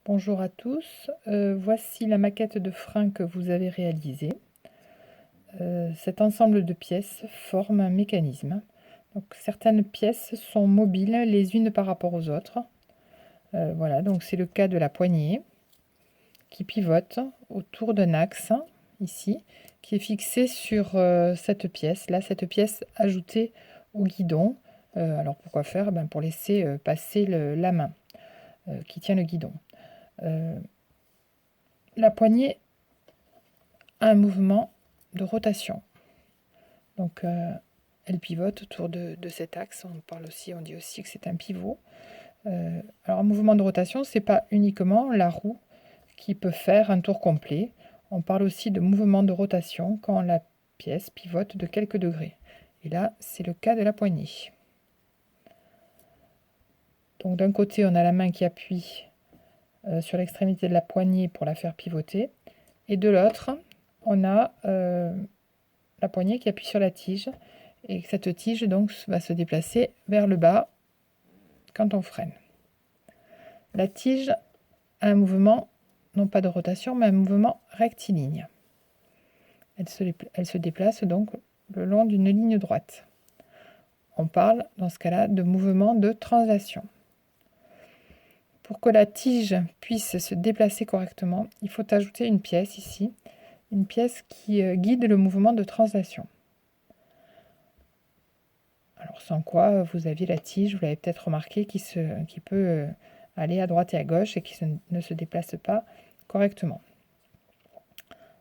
Bonjour à tous, voici la maquette de frein que vous avez réalisée. Cet ensemble de pièces forme un mécanisme. Donc, certaines pièces sont mobiles les unes par rapport aux autres. Voilà, donc c'est le cas de la poignée qui pivote autour d'un axe, ici, qui est fixé sur cette pièce, cette pièce ajoutée au guidon. Alors pourquoi faire? Pour laisser passer la main qui tient le guidon. La poignée a un mouvement de rotation. Donc elle pivote autour de cet axe. On dit aussi que c'est un pivot. Alors un mouvement de rotation, c'est pas uniquement la roue qui peut faire un tour complet. On parle aussi de mouvement de rotation quand la pièce pivote de quelques degrés. Et là, c'est le cas de la poignée. Donc d'un côté, on a la main qui appuie sur l'extrémité de la poignée pour la faire pivoter. Et de l'autre, on a la poignée qui appuie sur la tige. Et cette tige donc va se déplacer vers le bas quand on freine. La tige a un mouvement, non pas de rotation, mais un mouvement rectiligne. Elle se déplace donc le long d'une ligne droite. On parle dans ce cas-là de mouvement de translation. Pour que la tige puisse se déplacer correctement, il faut ajouter une pièce ici, une pièce qui guide le mouvement de translation. Alors sans quoi vous aviez la tige, vous l'avez peut-être remarqué, qui peut aller à droite et à gauche et qui ne se déplace pas correctement.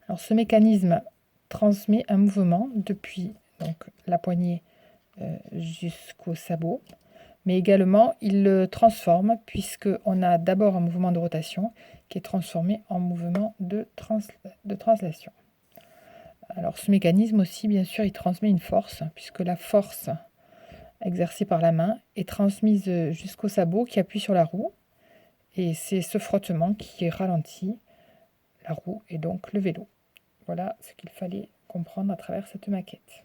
Alors ce mécanisme transmet un mouvement depuis donc, la poignée jusqu'au sabot, mais également il le transforme puisqu'on a d'abord un mouvement de rotation qui est transformé en mouvement de translation. Alors ce mécanisme aussi, bien sûr, il transmet une force puisque la force exercée par la main est transmise jusqu'au sabot qui appuie sur la roue. Et c'est ce frottement qui ralentit la roue et donc le vélo. Voilà ce qu'il fallait comprendre à travers cette maquette.